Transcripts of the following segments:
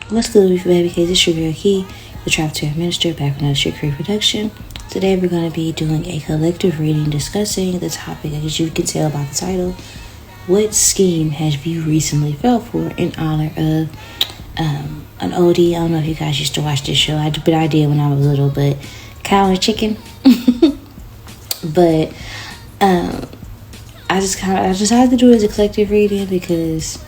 What's good with you, baby? Cause it's your girl Key, the Trap Terror Minister, back with another Street Creep production. Today we're going to be doing a collective reading discussing the topic, as you can tell by the title. What scheme have you recently fell for in honor of an oldie? I don't know if you guys used to watch this show, but I did when I was little, but Cow and Chicken. But I decided to do it as a collective reading because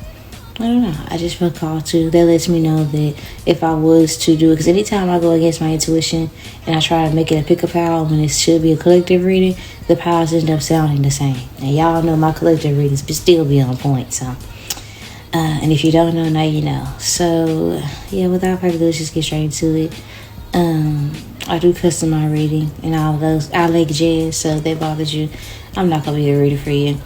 I don't know, I just feel called to. That lets me know that if I was to do it, because anytime I go against my intuition and I try to make it a pick a pal when it should be a collective reading, the pals end up sounding the same. And y'all know my collective readings but still be on point. So and if you don't know, now you know. So yeah, without further ado, let's just get straight into it. I do custom my reading and all of those. I like jazz, so if that bothers you, I'm not gonna be the reader for you.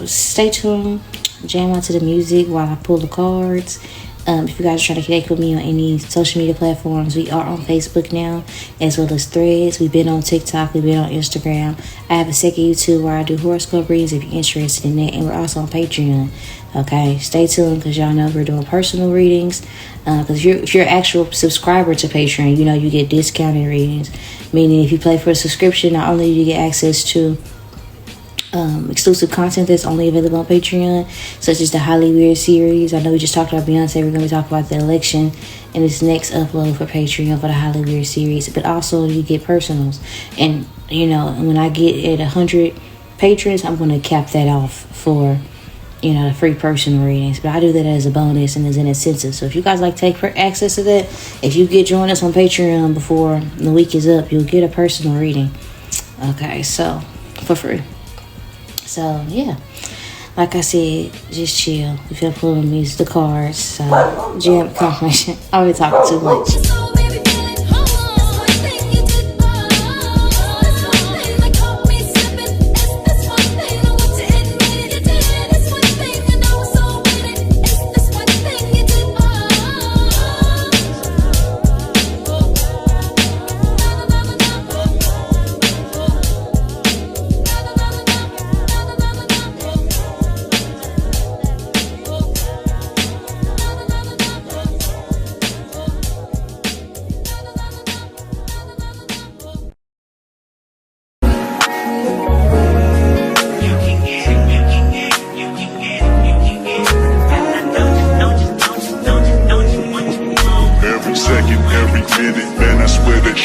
Stay tuned. Jam out to the music while I pull the cards. If you guys are trying to connect with me on any social media platforms, we are on Facebook now, as well as Threads. We've been on TikTok. We've been on Instagram. I have a second YouTube where I do horoscope readings if you're interested in that. And we're also on Patreon. Okay, stay tuned because y'all know we're doing personal readings. Because if you're an actual subscriber to Patreon, you know you get discounted readings. Meaning if you pay for a subscription, not only do you get access to exclusive content that's only available on Patreon, such as the Highly Weird series. I know we just talked about Beyonce. We're going to be talking about the election in this next upload for Patreon for the Highly Weird series. But also you get personals. And, you know, when I get at 100 patrons, I'm going to cap that off for, you know, the free personal readings. But I do that as a bonus and as an incentive. So if you guys like to take access to that, if you get join us on Patreon before the week is up, you'll get a personal reading. Okay, so for free. So, yeah, like I said, just chill. If you're pulling music, the cards, so jam confirmation. I'm already talking too much.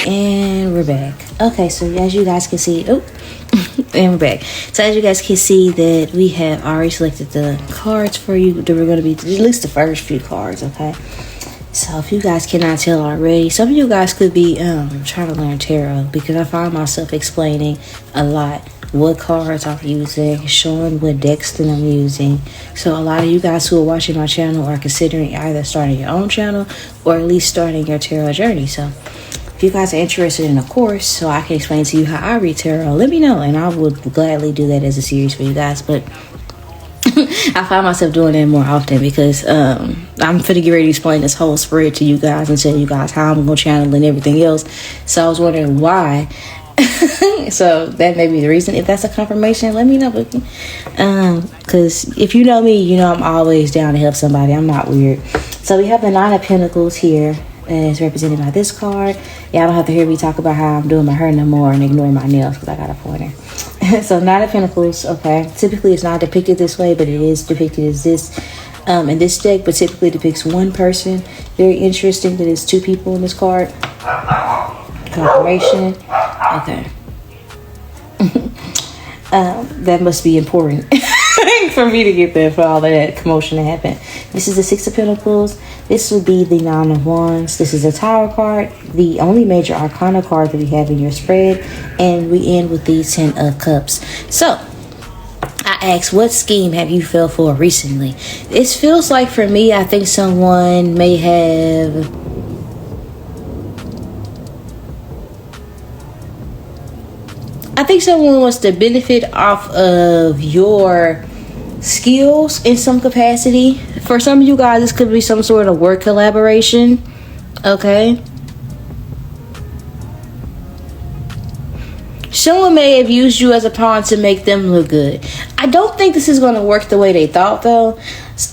And we're back. Okay, so as you guys can see, and we're back. So as you guys can see that we have already selected the cards for you. That we're going to be at least the first few cards, okay? So if you guys cannot tell already, some of you guys could be trying to learn tarot, because I find myself explaining a lot what cards I'm using, showing what decks that I'm using. So a lot of you guys who are watching my channel are considering either starting your own channel or at least starting your tarot journey. So if you guys are interested in a course so I can explain to you how I read tarot, let me know and I would gladly do that as a series for you guys. But I find myself doing that more often because I'm finna get ready to explain this whole spread to you guys and tell you guys how I'm gonna channel and everything else. So I was wondering why. So that may be the reason. If that's a confirmation, let me know. Because if you know me, you know I'm always down to help somebody. I'm not weird. So we have the Nine of Pentacles here, as represented by this card. Y'all don't have to hear me talk about how I'm doing my hair no more and ignore my nails because I got a pointer. So Nine of Pentacles, okay. Typically it's not depicted this way, but it is depicted as this in this deck, but typically depicts one person. Very interesting that it's two people in this card. Confirmation. Okay. That must be important for me to get there, for all of that commotion to happen. This is the Six of Pentacles. This would be the Nine of Wands. This is a Tower card, the only major arcana card that we have in your spread. And we end with the Ten of Cups. So I asked, what scheme have you fell for recently? It feels like for me, I think someone may have someone wants to benefit off of your skills in some capacity. For some of you guys, this could be some sort of work collaboration. Okay. Someone may have used you as a pawn to make them look good. I don't think this is going to work the way they thought, though,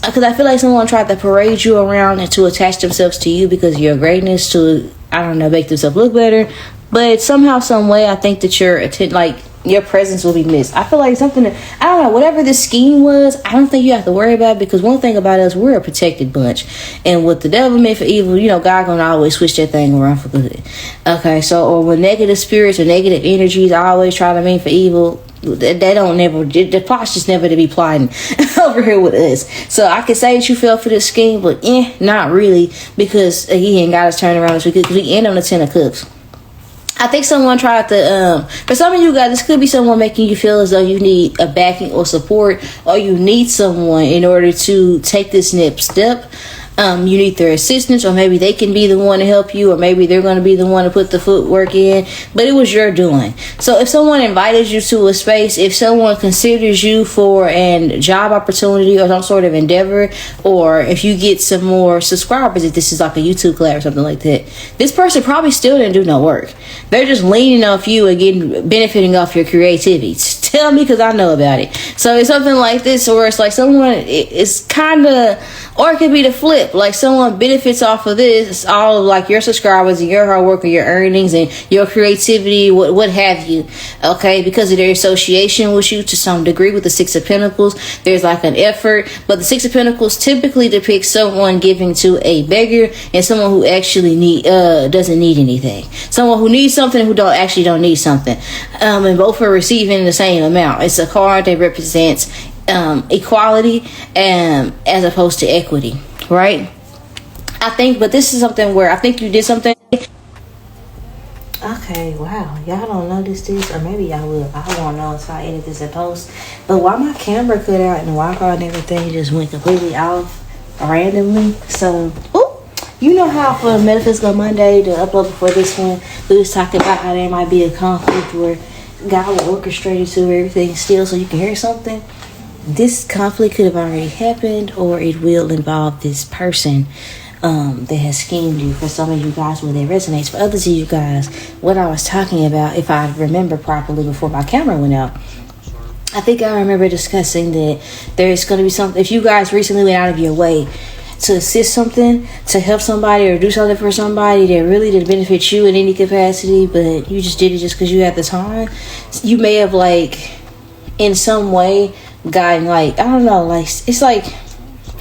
because I feel like someone tried to parade you around and to attach themselves to you because of your greatness to, I don't know, make themselves look better. But somehow, some way, I think that your presence will be missed. I feel like something that, I don't know, whatever the scheme was, I don't think you have to worry about it, because one thing about us, we're a protected bunch. And what the devil meant for evil, God gonna always switch that thing around for good. Okay, so, or with negative spirits or negative energies always try to mean for evil, the plot's just never to be plotting over here with us. So I can say that you fell for this scheme, but not really, because he ain't got us turned around this week, because we end on the 10 of cups. I think someone tried to, for some of you guys, this could be someone making you feel as though you need a backing or support, or you need someone in order to take this next step. You need their assistance, or maybe they can be the one to help you, or maybe they're going to be the one to put the footwork in, but it was your doing. So if someone invited you to a space, if someone considers you for a job opportunity or some sort of endeavor, or if you get some more subscribers, if this is like a YouTube collab or something like that, this person probably still didn't do no work. They're just leaning off you and benefiting off your creativity. Tell me, because I know about it. So it's something like this, or it's like someone, it's kind of, or it could be the flip, like someone benefits off of this, all of like your subscribers and your hard work and your earnings and your creativity, what have you, okay, because of their association with you to some degree. With the Six of Pentacles, there's like an effort, but the Six of Pentacles typically depicts someone giving to a beggar and someone who actually doesn't need anything, someone who needs something who don't need something, and both are receiving the same amount. It's a card that represents equality as opposed to equity, right? I think, but this is something where I think you did something. Okay, wow, y'all don't notice this, or maybe y'all will. I won't know until I edit this and post. But why my camera cut out and the Wi-Fi and everything just went completely off randomly. So, you know how for Metaphysical Monday, to upload before this one, we was talking about how there might be a conflict where God will orchestrate it to everything still so you can hear something. This conflict could have already happened, or it will involve this person that has schemed you. For some of you guys, where it resonates. For others of you guys, what I was talking about, if I remember properly before my camera went out, I think I remember discussing that there's going to be something, if you guys recently went out of your way to assist something, to help somebody or do something for somebody that really didn't benefit you in any capacity, but you just did it just because you had the time, you may have in some way gotten I don't know, it's like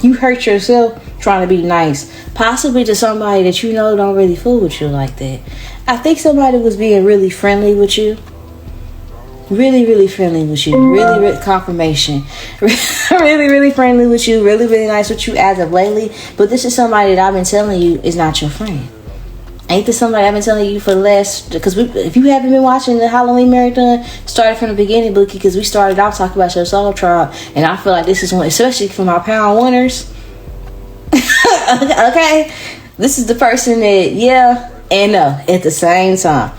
you hurt yourself trying to be nice, possibly to somebody that don't really fool with you like that. I think somebody was being really friendly with you, really friendly with you, really confirmation, really friendly with you, really nice with you as of lately. But this is somebody that I've been telling you is not your friend. Ain't this somebody I've been telling you for the last, because if you haven't been watching the Halloween marathon, started from the beginning, Bookie, because we started off talking about your soul tribe, and I feel like this is one, especially for my pound winners. Okay, this is the person that and no at the same time.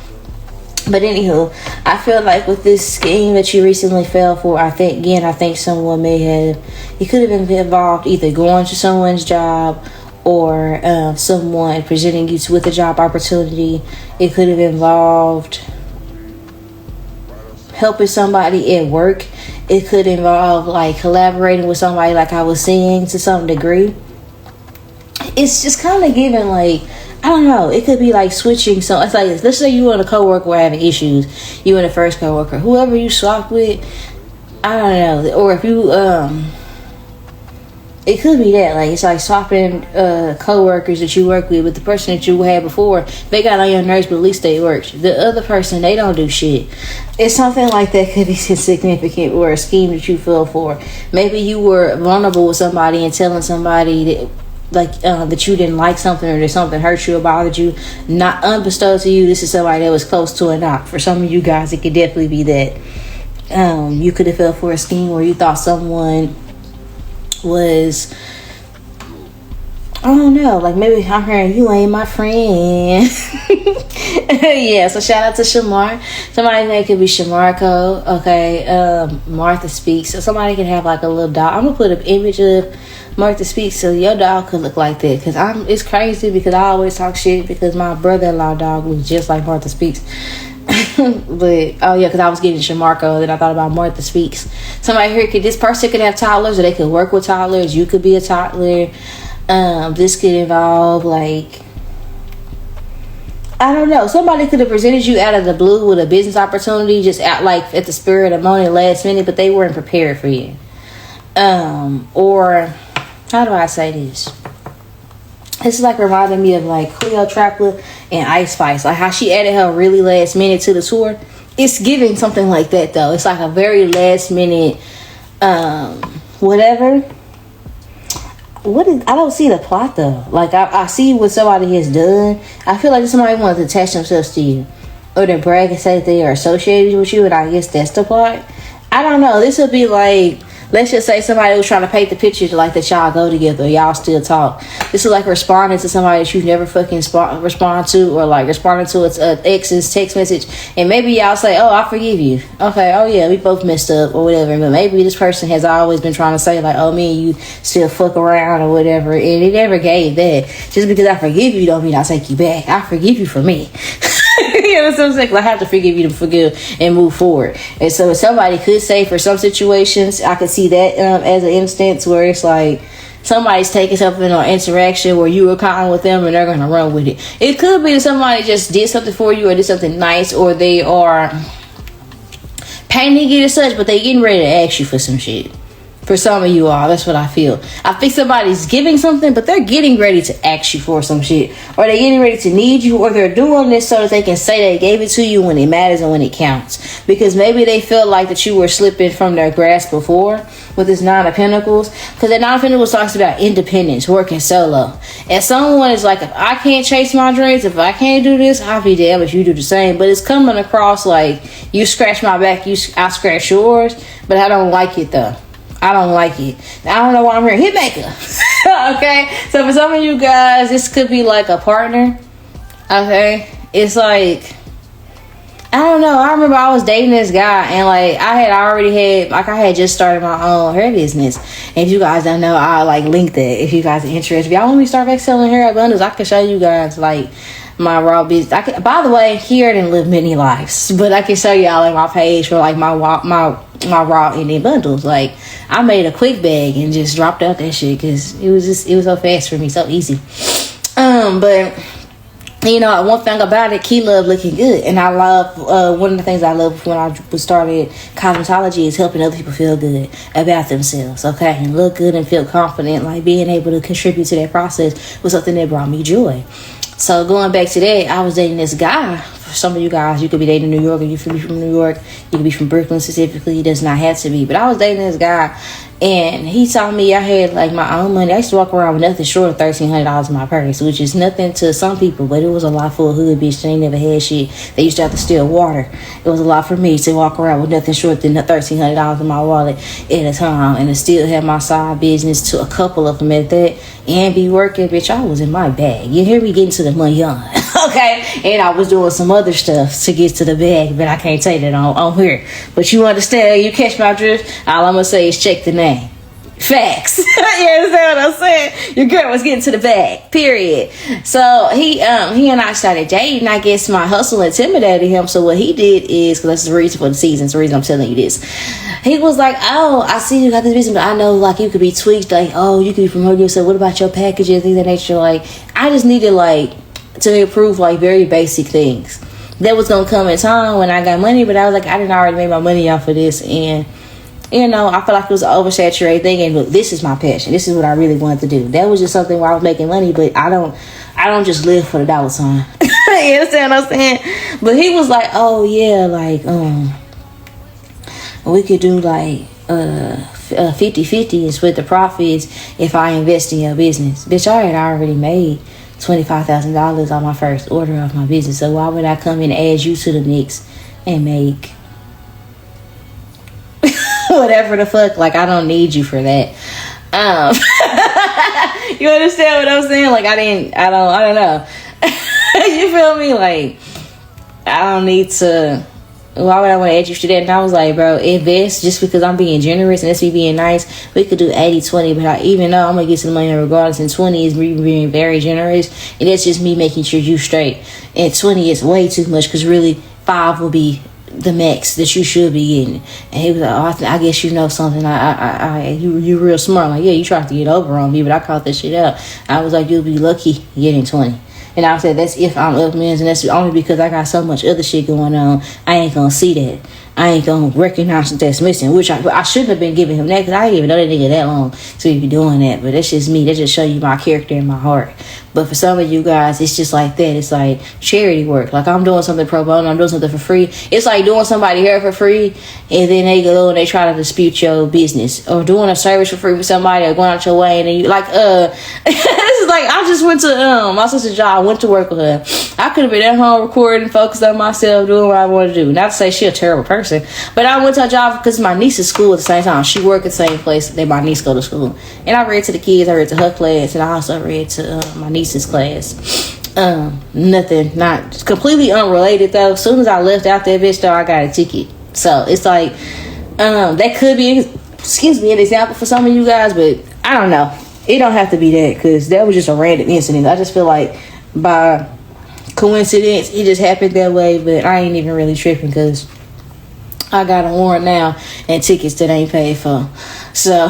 But anywho, I feel like with this scheme that you recently fell for, I think someone may have, you could have been involved either going to someone's job or someone presenting you with a job opportunity. It could have involved helping somebody at work. It could involve collaborating with somebody, like I was saying, to some degree. It's just kind of giving I don't know. It could be switching. So it's let's say you and a coworker were having issues. You and the first coworker, whoever you swapped with, I don't know. Or if you it could be that it's swapping coworkers that you work with the person that you had before. They got on your nerves, but at least they worked. The other person, they don't do shit. It's something like that could be significant, or a scheme that you fell for. Maybe you were vulnerable with somebody and telling somebody that that you didn't like something, or that something hurt you or bothered you, not unbestowed to you. This is somebody that was close to a knock. For some of you guys, it could definitely be that you could have fell for a scheme where you thought someone was, I don't know, maybe I'm hearing you ain't my friend. Yeah, so shout out to Shamar. Somebody that could be Shamarco. Okay, Martha Speaks. So somebody can have a little dog. I'm gonna put an image of Martha Speaks, so your dog could look like that. Because it's crazy, because I always talk shit, because my brother-in-law dog was just like Martha Speaks. But oh yeah, because I was getting Shamarco, then I thought about Martha Speaks. Somebody here this person could have toddlers, or they could work with toddlers. You could be a toddler. This could involve like, I don't know. Somebody could have presented you out of the blue with a business opportunity, just at the spirit of the moment, last minute, but they weren't prepared for you. Or how do I say this? This is like reminding me of like Cleopatra and Ice Spice, like how she added her really last minute to the tour. It's giving something like that though. It's like a very last minute, whatever. I don't see the plot though. Like I see what somebody has done. I feel like somebody wants to attach themselves to you, or to brag and say that they are associated with you, and I guess that's the plot. I don't know. This would be like, let's just say somebody was trying to paint the picture to like that y'all go together, y'all still talk. This is like responding to somebody that you've never fucking respond to, or like responding to its ex's text message, and maybe y'all say, oh, I forgive you. Okay, oh yeah, we both messed up or whatever, but maybe this person has always been trying to say like, oh, me and you still fuck around or whatever, and it never gave that. Just because I forgive you don't mean I take you back. I forgive you for me. You know what I'm saying? I have to forgive you to forgive and move forward. And so somebody could say, for some situations, I could see that as an instance where it's like somebody's taking something on interaction where you were caught with them and they're going to run with it. It could be that somebody just did something for you or did something nice, or they are painting it as such, but they getting ready to ask you for some shit. For some of you all, that's what I feel. I think somebody's giving something, but they're getting ready to ask you for some shit. Or they're getting ready to need you, or they're doing this so that they can say they gave it to you when it matters and when it counts. Because maybe they feel like that you were slipping from their grasp before with this Nine of Pentacles. Because the Nine of Pentacles talks about independence, working solo. And someone is like, if I can't chase my dreams, if I can't do this, I'll be damned if you do the same. But it's coming across like, you scratch my back, I scratch yours. But I don't like it though. I don't like it. I don't know why I'm here. Hitmaker. Okay? So for some of you guys, this could be like a partner. Okay? It's like, I don't know. I remember I was dating this guy, and like I had just started my own hair business. And if you guys don't know, I'll like link that if you guys are interested. If y'all want me to start back selling hair bundles, I can show you guys like my raw business. By the way, here I didn't live many lives, but I can show y'all like my page for like my raw Indian bundles. Like I made a quick bag and just dropped out that shit because it was so fast for me, so easy. But you know, one thing about it, Key love looking good, and I love one of the things I love when I started cosmetology is helping other people feel good about themselves, okay, and look good and feel confident. Like being able to contribute to that process was something that brought me joy. So going back to that, I was dating this guy. For some of you guys, you could be dating New York, or you could be from New York, you could be from Brooklyn specifically. It does not have to be. But I was dating this guy, and he told me I had like my own money. I used to walk around with nothing short of $1,300 in my purse, which is nothing to some people, but it was a lot for a hood bitch. They never had shit. They used to have to steal water. It was a lot for me to walk around with nothing short than $1,300 in my wallet at a time, and to still have my side business, to a couple of them at that, and be working. Bitch, I was in my bag. You hear me getting to the money on. Okay, and I was doing some other stuff to get to the bag, but I can't say that on here. But you understand, you catch my drift. All I'm gonna say is check the name. Facts. You understand what I'm saying? Your girl was getting to the bag. Period. So he and I started dating. I guess my hustle intimidated him. So what he did is, because that's the reason for the season, it's the reason I'm telling you this. He was like, oh, I see you got this business, but I know like you could be tweaked. Like, oh, you could be promoting yourself. What about your packages? Things of that nature. Like, I just needed like to improve like very basic things. That was gonna come in time when I got money, but I was like, I didn't already make my money off of this, and you know, I feel like it was an oversaturated thing. And look, this is my passion. This is what I really wanted to do. That was just something where I was making money, but I don't just live for the dollar sign. You understand what I'm saying? But he was like, oh yeah, like we could do like 50-50 and split the profits if I invest in your business. Bitch, I had already made $25,000 on my first order of my business. So why would I come in and add you to the mix and make whatever the fuck? Like, I don't need you for that. You understand what I'm saying? Like, I don't know. You feel me? Like, I don't need to. Why would I want to add you to that? And I was like, bro, invest. Just because I'm being generous and that's me being nice, we could do 80-20, but even though I'm gonna get to the money regardless, and 20 is me being very generous, and that's just me making sure you straight, and 20 is way too much, because really 5 will be the max that you should be getting. And he was like, oh, I guess you know something. You real smart. Like, yeah, you tried to get over on me, but I caught that shit out. I was like, you'll be lucky getting 20. And I said, that's if I'm up men's, and that's only because I got so much other shit going on. I ain't gonna see that. I ain't gonna recognize that that's missing, which I shouldn't have been giving him that, because I didn't even know that nigga that long to be doing that. But that's just me. That just show you my character and my heart. But for some of you guys, it's just like that. It's like charity work. Like, I'm doing something pro bono, I'm doing something for free. It's like doing somebody hair for free, and then they go and they try to dispute your business, or doing a service for free for somebody, or going out your way, and then you like this is like, I just went to my sister's job. I went to work with her. I could have been at home recording, focused on myself, doing what I want to do. Not to say she a terrible person, but I went to her job because my niece's school at the same time. She worked at the same place that my niece go to school. And I read to the kids, I read to her class, and I also read to my niece's class. Nothing, not completely unrelated though. As soon as I left out that bitch though, I got a ticket. So it's like, that could be, an example for some of you guys, but I don't know. It don't have to be that, because that was just a random incident. I just feel like by coincidence, it just happened that way, but I ain't even really tripping, because I got a warrant now and tickets that ain't paid for. So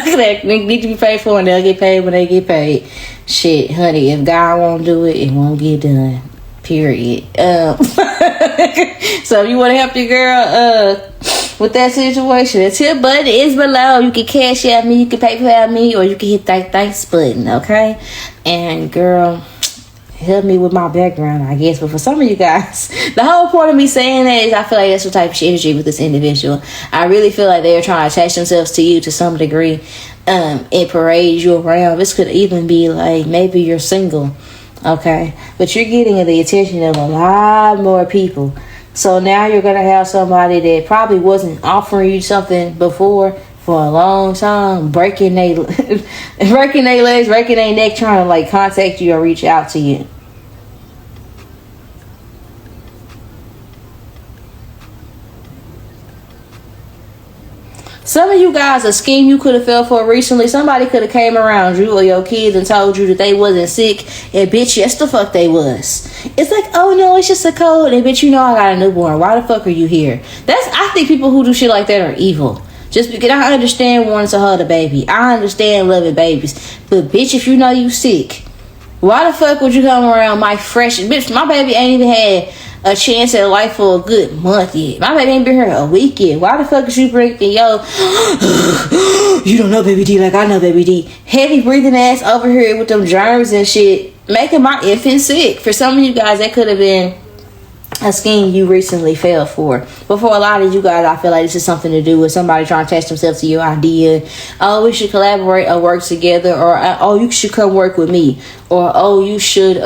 they need to be paid for, and they'll get paid when they get paid. Shit, honey, if God won't do it, it won't get done. Period. So if you want to help your girl with that situation, the tip button is below. You can cash out me, you can PayPal me, or you can hit that thanks button, okay? And girl, help me with my background, I guess. But for some of you guys, the whole point of me saying that is I feel like that's the type of energy with this individual. I really feel like they're trying to attach themselves to you to some degree, and parade you around. This could even be like, maybe you're single, okay, but you're getting the attention of a lot more people. So now you're gonna have somebody that probably wasn't offering you something before for a long time, breaking their legs, breaking their neck, trying to like contact you or reach out to you. Some of you guys, a scheme you could have fell for recently, somebody could have came around you or your kids and told you that they wasn't sick, and bitch, yes the fuck they was. It's like, oh no, it's just a cold, and bitch, you know I got a newborn. Why the fuck are you here? I think people who do shit like that are evil. Just because I understand wanting to hold a baby. I understand loving babies. But bitch, if you know you sick, why the fuck would you come around my fresh... Bitch, my baby ain't even had a chance at life for a good month yet. My baby ain't been here a week yet. Why the fuck is you breaking yo... You don't know Baby D like I know Baby D. Heavy breathing ass over here with them germs and shit. Making my infant sick. For some of you guys, that could have been a scheme you recently fell for. But for a lot of you guys, I feel like this is something to do with somebody trying to attach themselves to your idea. Oh, we should collaborate or work together, or oh, you should come work with me, or oh, you should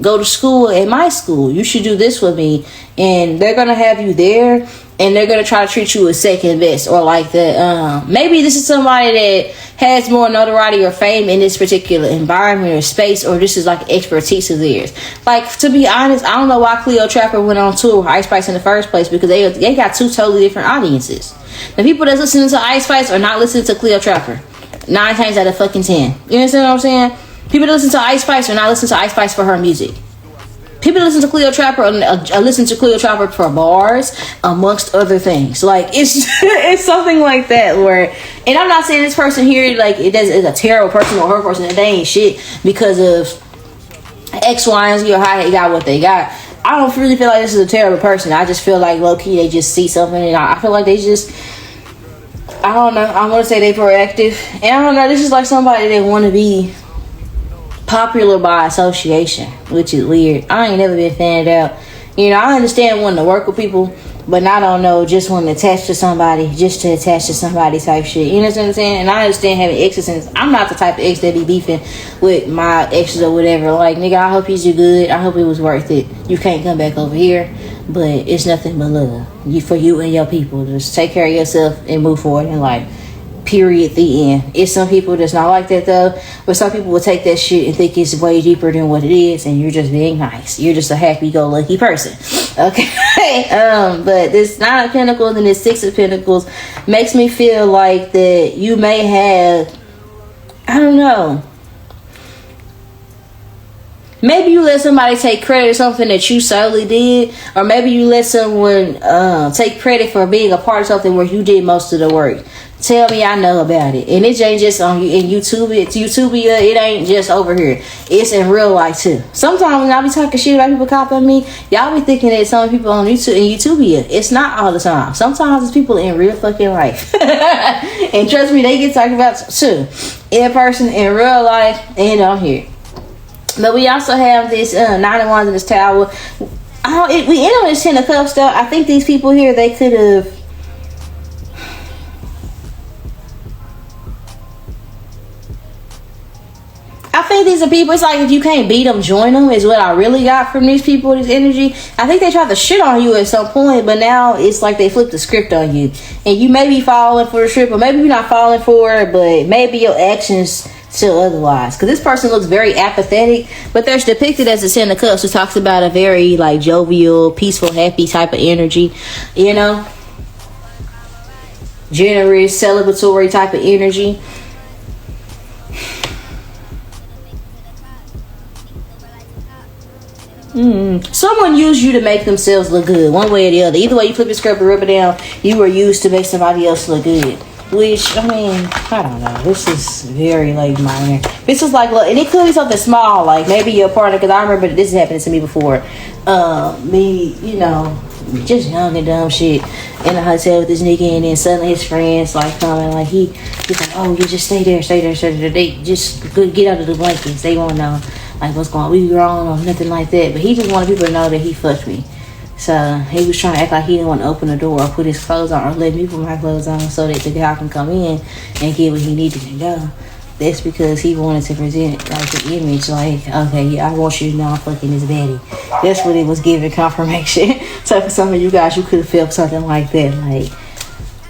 go to school at my school. You should do this with me. And they're gonna have you there, and they're gonna try to treat you as second best, or like that. Maybe this is somebody that has more notoriety or fame in this particular environment or space, or this is like expertise of theirs. Like, to be honest, I don't know why Cleo Trapper went on tour with Ice Spice in the first place, because they got two totally different audiences. The people that's listening to Ice Spice are not listening to Cleo Trapper 9 times out of fucking 10. You understand what I'm saying? People that listen to Ice Spice are not listening to Ice Spice for her music. People that listen to Cleo Trapper are listen to Cleo Trapper for bars, amongst other things. Like, it's something like that where, and I'm not saying this person here like it's a terrible person or her person, and they ain't shit because of X, Y, and Z, or how they got what they got. I don't really feel like this is a terrible person. I just feel like low key they just see something, and I feel like they just, I don't know. I want to say they proactive, and I don't know. This is like somebody that want to be popular by association, which is weird. I ain't never been fanned out. You know, I understand wanting to work with people, but I don't know, just wanting to attach to somebody just to attach to somebody type shit. You know what I'm saying? And I understand having exes, and I'm not the type of ex that be beefing with my exes or whatever. Like, nigga, I hope he's good. I hope it was worth it. You can't come back over here, but it's nothing but love for you and your people. Just take care of yourself and move forward in life. Period. The end. It's some people that's not like that though, but some people will take that shit and think it's way deeper than what it is, and you're just being nice. You're just a happy-go-lucky person. Okay. But this 9 of Pentacles and this 6 of Pentacles makes me feel like that you may have, I don't know, Maybe you let somebody take credit for something that you solely did, or maybe you let someone take credit for being a part of something where you did most of the work. Tell me I know about it. And it ain't just on you in YouTube. It's YouTubia. It ain't just over here. It's in real life too. Sometimes when I be talking shit about people copying me, y'all be thinking that some people on YouTube and YouTubia. It's not all the time. Sometimes it's people in real fucking life. And trust me, they get talked about too. In person, in real life, and on here. But we also have this 91s in this tower. We end on this 10 of cups though. I think these people here, they could have. I think these are people, it's like if you can't beat them, join them, is what I really got from these people, this energy. I think they tried to shit on you at some point, but now it's like they flipped the script on you. And you may be falling for the script, or maybe you're not falling for it, but maybe your actions tell otherwise. Because this person looks very apathetic, but they're depicted as a 10 of cups, who talks about a very like jovial, peaceful, happy type of energy, you know? Generous, celebratory type of energy. Someone used you to make themselves look good, one way or the other. Either way you flip your script or rip it down, you were used to make somebody else look good. Which, I mean, I don't know. This is very, like, minor. This is like, look, and it could be something small, like maybe your partner, because I remember this happened to me before. Me, you know, just young and dumb shit in a hotel with this nigga, and then suddenly his friends, like, coming, like, he's like, oh, you just stay there. They just get out of the blankets. They won't know, like, what's going on. We grown or nothing like that. But he just wanted people to know that he fucked me. So he was trying to act like he didn't want to open the door or put his clothes on or let me put my clothes on so that the guy can come in and get what he needed to go. That's because he wanted to present like the image, like, okay, yeah, I want you to know I'm fucking this baddie. That's what it was giving confirmation. So for some of you guys, you could have felt something like that, like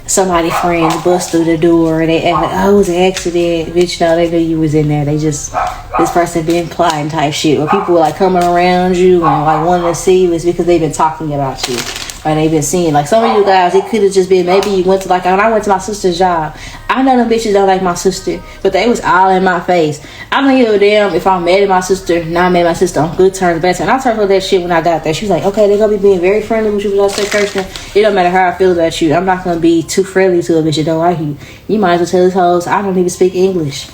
somebody friends bust through the door and they act like, oh, it was an accident. Bitch, no, they knew you was in there. They just, this person been plotting type shit. Where people were like coming around you and like wanting to see you is because they've been talking about you. Or they've been seeing, like some of you guys, it could have just been maybe you went to like, when I went to my sister's job, I know them bitches don't like my sister, but they was all in my face. I don't give a damn if I'm mad at my sister, not mad at my sister on good terms, bad terms. And I told her that shit when I got there. She was like, okay, they're gonna be being very friendly with you without that person. It don't matter how I feel about you. I'm not gonna be too friendly to a bitch that don't like you. You might as well tell this hoes, I don't even speak English.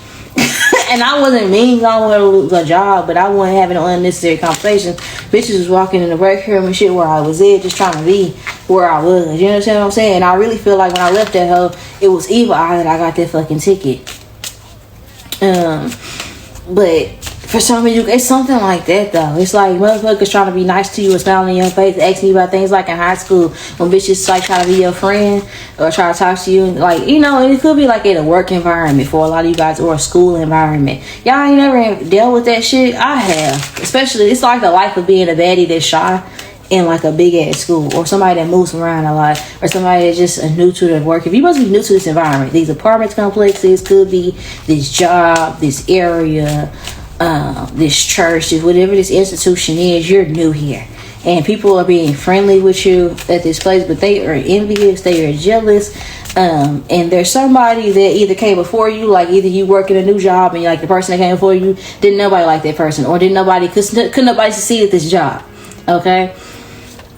And I wasn't mean, I wanted to lose a job, but I wasn't having no unnecessary conversations. Bitches was walking in the break room and shit where I was at, just trying to be where I was. You understand what I'm saying? And I really feel like when I left that hoe, it was evil eye that I got that fucking ticket. But for some of you, it's something like that though. It's like motherfuckers trying to be nice to you and smiling in your face, asking you about things like in high school when bitches like try to be your friend or try to talk to you, and like, you know, it could be like in a work environment for a lot of you guys or a school environment. Y'all ain't never dealt with that shit. I have. Especially, it's like the life of being a baddie that's shy in like a big ass school, or somebody that moves around a lot, or somebody that's just new to the work. If you must be new to this environment, these apartment complexes, could be this job, this area, this church, whatever this institution is, you're new here. And people are being friendly with you at this place, but they are envious, they are jealous. And there's somebody that either came before you, like either you work in a new job and like the person that came before you, didn't nobody like that person, or didn't nobody, couldn't nobody succeed at this job. Okay?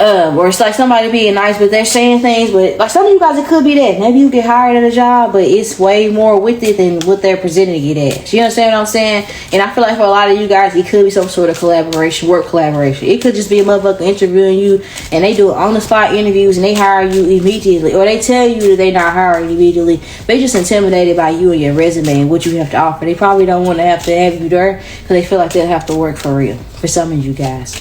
Or it's like somebody being nice, but they're saying things, but like some of you guys, it could be that. Maybe you get hired at a job, but it's way more with it than what they're presenting it as. You understand what I'm saying? And I feel like for a lot of you guys, it could be some sort of collaboration, work collaboration. It could just be a motherfucker interviewing you, and they do on-the-spot interviews, and they hire you immediately. Or they tell you that they're not hiring immediately. They just intimidated by you and your resume and what you have to offer. They probably don't want to have you there because they feel like they'll have to work for real for some of you guys.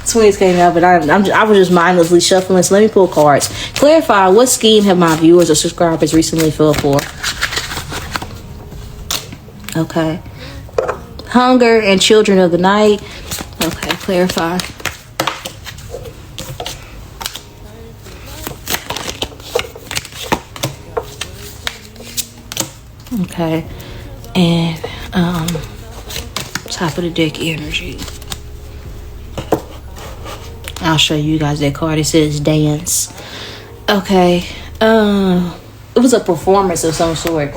Twins came out, but I was just mindlessly shuffling. So let me pull cards. Clarify, what scheme have my viewers or subscribers recently fell for? Okay. Hunger and children of the night. Okay, clarify. Okay. And top of the deck energy. I'll show you guys that card. It says dance. Okay. It was a performance of some sort.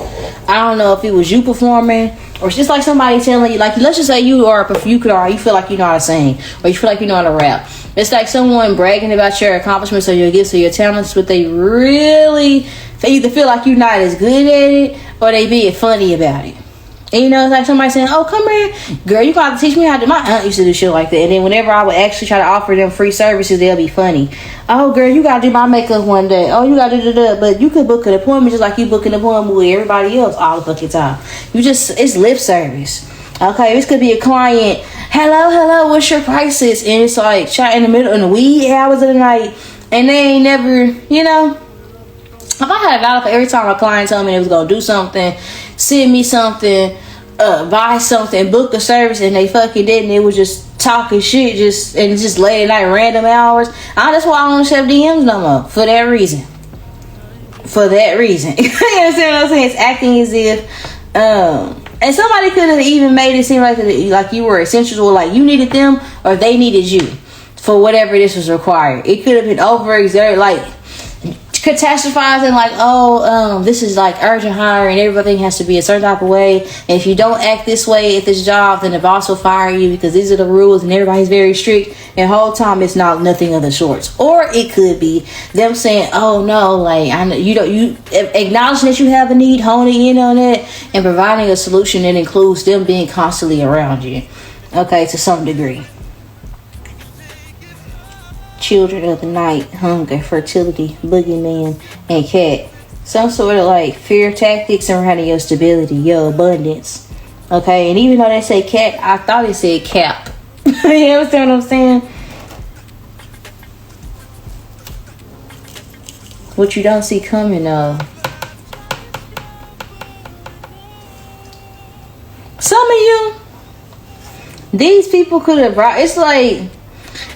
I don't know if it was you performing Or it's just like somebody telling you, like, let's just say you feel like you know how to sing, or you feel like you know how to rap. It's like someone bragging about your accomplishments or your gifts or your talents, but they either feel like you're not as good at it, or they being funny about it. And you know, it's like somebody saying, oh, come here, girl, you got to teach me how to do. My aunt used to do shit like that. And then whenever I would actually try to offer them free services, they'll be funny. Oh, girl, you got to do my makeup one day. Oh, you got to do that. But you could book an appointment just like you book an appointment with everybody else all the fucking time. It's lip service. Okay, this could be a client. Hello, what's your prices? And it's like shot in the middle in the wee hours of the night. And they ain't never, you know. If I had a dollar for every time a client told me they was going to do something, send me something, buy something, book a service, and they fucking didn't, it was just talking shit, just late at night, random hours. That's why I don't accept DMs no more. For that reason. You understand what I'm saying? It's acting as if, and somebody could have even made it seem like you were essential, or like you needed them, or they needed you for whatever this was required. It could have been overexerted, like catastrophizing, like, this is like urgent hire and everything has to be a certain type of way, and if you don't act this way at this job, then the boss will fire you because these are the rules and everybody's very strict. And the whole time it's not nothing of the sorts. Or it could be them saying, oh no, like, I know you acknowledging that you have a need, honing in on it, and providing a solution that includes them being constantly around you, okay, to some degree. Children of the night, hunger, fertility, boogeyman, and cat. Some sort of like fear tactics surrounding your stability, your abundance. Okay, and even though they say cat, I thought it said cap. You understand what I'm saying? What you don't see coming, some of you, these people could have brought, it's like,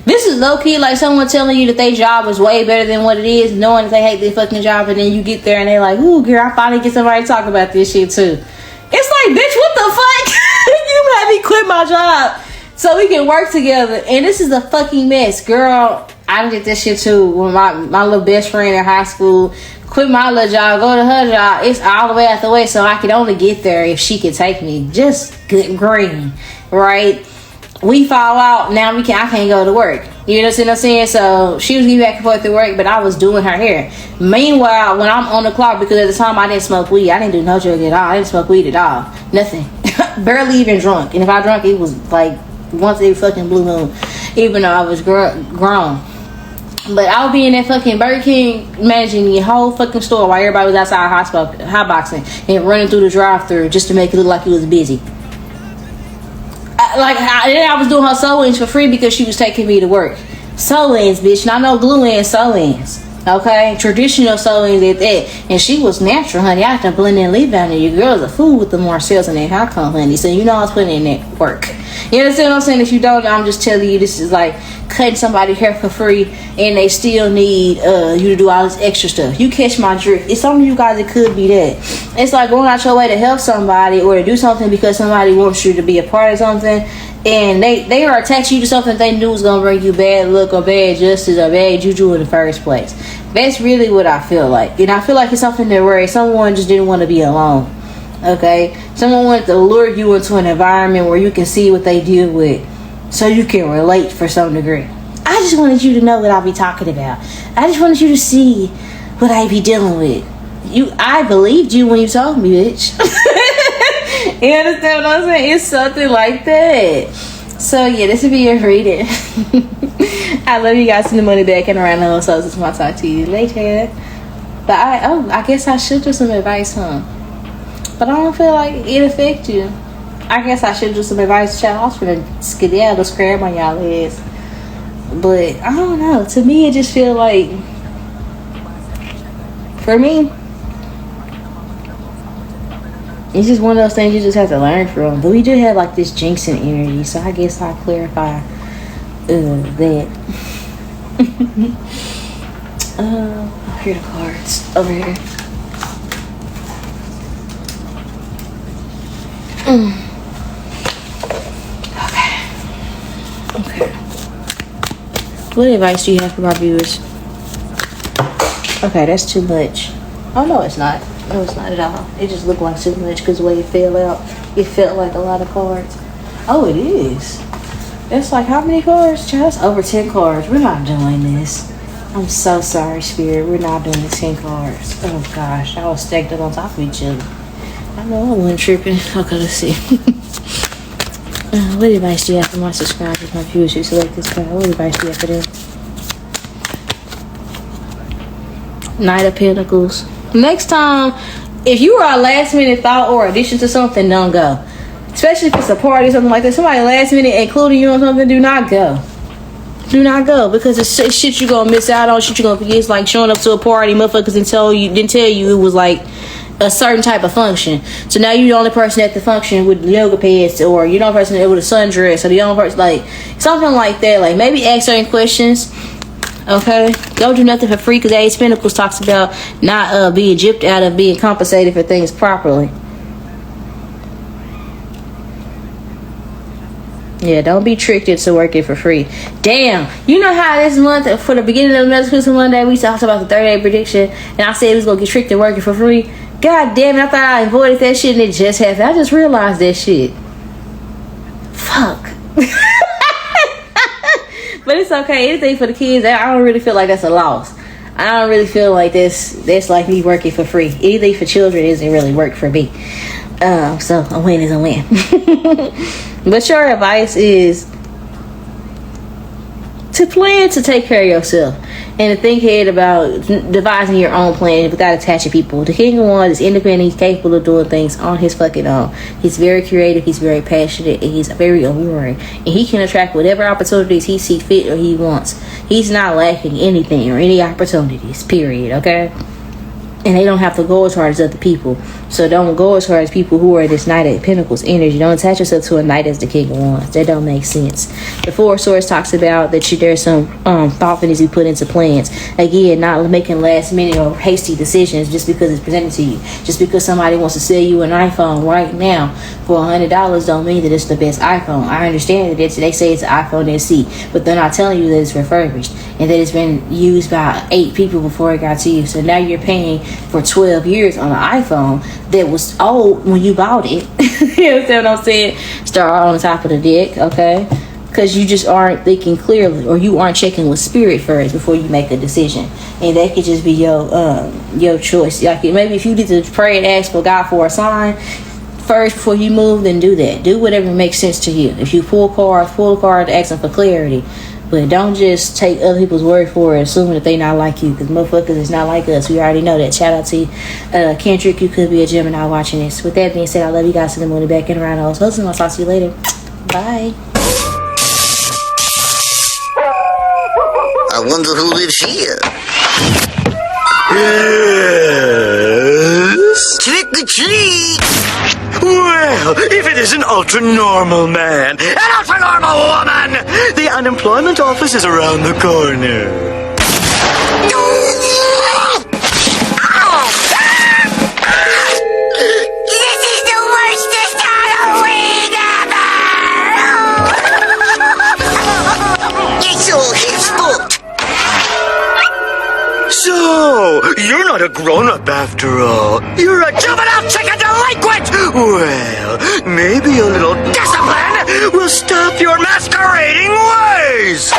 this is low-key like someone telling you that their job is way better than what it is, knowing that they hate their fucking job, and then you get there and they're like, ooh, girl, I finally get somebody to talk about this shit too. It's like, bitch, what the fuck? You had me quit my job so we can work together, and this is a fucking mess. Girl, I did this shit too with my little best friend in high school. Quit my little job, go to her job. It's all the way out the way, so I can only get there if she can take me. Just good green, right? We fall out, now I can't go to work. You know what I'm saying? So she was getting back and forth to work, but I was doing her hair. Meanwhile, when I'm on the clock, because at the time I didn't smoke weed, I didn't do no drug at all. I didn't smoke weed at all. Nothing. Barely even drunk. And if I drunk, it was like once every fucking blue moon, even though I was grown. But I would be in that fucking Burger King managing the whole fucking store while everybody was outside hotboxing and running through the drive-thru just to make it look like it was busy. I was doing her sew-ins for free because she was taking me to work. Sew-ins, bitch. Not no glue-ins, sew-ins. Okay? Traditional sew-ins at that. And she was natural, honey. I had to blend and leave down there. Your girl's a fool with the Marcells and that hair comb, honey. So you know I was putting in that work. You understand what I'm saying? If you don't, I'm just telling you, this is like cutting somebody's hair for free and they still need you to do all this extra stuff. You catch my drift. It's some of you guys, it could be that. It's like going out your way to help somebody or to do something because somebody wants you to be a part of something, and they are attaching you to something they knew was gonna bring you bad luck or bad justice or bad juju in the first place. That's really what I feel like. And I feel like it's something that where someone just didn't want to be alone. Okay? Someone wanted to lure you into an environment where you can see what they deal with so you can relate for some degree. I just wanted you to know what I'll be talking about. I just wanted you to see what I be dealing with. I believed you when you told me, bitch. You understand what I'm saying? It's something like that. So yeah, this will be your reading. I love you guys. Send the money back and around the whole. So this is my talk to you later. But I guess I should do some advice, huh? But I don't feel like it affect you. I guess I should do some advice, child. I was finna skedaddle, scram on y'all heads. But I don't know. To me, it just feel like, for me, it's just one of those things you just have to learn from. But we do have like this jinxing energy, so I guess I'll clarify that. Here are the cards over here. Okay. What advice do you have for my viewers? Okay, that's too much. Oh no, it's not. No, it's not at all. It just looked like too much because the way it fell out. It felt like a lot of cards. Oh, it is. It's like, how many cards, Just over 10 cards. We're not doing this. I'm so sorry, Spirit. We're not doing the 10 cards. Oh, gosh. I was stacked up on top of each other. I know I wasn't tripping. Okay, let's see. What advice do you have for my subscribers, my viewers who select this card? What advice do you have for them? Knight of Pentacles. Next time, if you are a last minute thought or addition to something, don't go. Especially if it's a party or something like that. Somebody last minute including you on something, do not go. Do not go, because it's shit you're gonna miss out on, shit you're gonna forget. It's like showing up to a party, motherfuckers didn't tell you it was like a certain type of function. So now you're the only person at the function with yoga pants, or you're the only person with a sundress, or the only person, like something like that. Like maybe ask certain questions. Okay, don't do nothing for free, because Ace Pentacles talks about not being gypped out of being compensated for things properly. Yeah, don't be tricked into working for free. Damn, you know how this month, for the beginning of the Metaphysical Monday, we talked about the 30-day prediction, and I said we was gonna get tricked into working for free. God damn it, I thought I avoided that shit, and it just happened. I just realized that shit. Fuck. But it's okay. Anything for the kids, I don't really feel like that's a loss. I don't really feel like that's like me working for free. Anything for children isn't really work for me. So a win is a win. But your advice is to plan to take care of yourself and to think ahead about devising your own plan without attaching people. The King of Wands is independent. He's capable of doing things on his fucking own. He's very creative. He's very passionate, and he's very alluring. And he can attract whatever opportunities he sees fit or he wants. He's not lacking anything or any opportunities, period, okay? And they don't have to go as hard as other people. So don't go as hard as people who are this Knight of Pentacles energy. Don't attach yourself to a knight as the King of Wands. That don't make sense. The Four of Swords talks about that there's some thoughtfulness you put into plans. Again, not making last minute or hasty decisions just because it's presented to you. Just because somebody wants to sell you an iPhone right now for $100 don't mean that it's the best iPhone. I understand that they say it's an iPhone SE, but they're not telling you that it's refurbished and that it's been used by 8 people before it got to you. So now you're paying for 12 years on an iPhone that was old when you bought it. You understand what I'm saying? Start on the top of the deck, okay? Because you just aren't thinking clearly, or you aren't checking with spirit first before you make a decision. And that could just be your choice. Like maybe if you need to pray and ask for God for a sign first before you move, then do that. Do whatever makes sense to you. If you pull a card asking for clarity. But don't just take other people's word for it, assuming that they not like you, because motherfuckers is not like us. We already know that. Shout out to you. Kendrick, you could be a Gemini watching this. With that being said, I love you guys to the moon and back and around. I was hosting. I'll talk to you later. Bye. I wonder who lives here. Yes. Trick or treat. Well, if it is an ultra-normal man, an ultra-normal woman, the unemployment office is around the corner. This is the worstest Halloween ever! It's all his fault. So, you're not a grown-up after all. You're a juvenile chicken delinquent! Well, maybe a little discipline will stop your masquerading ways!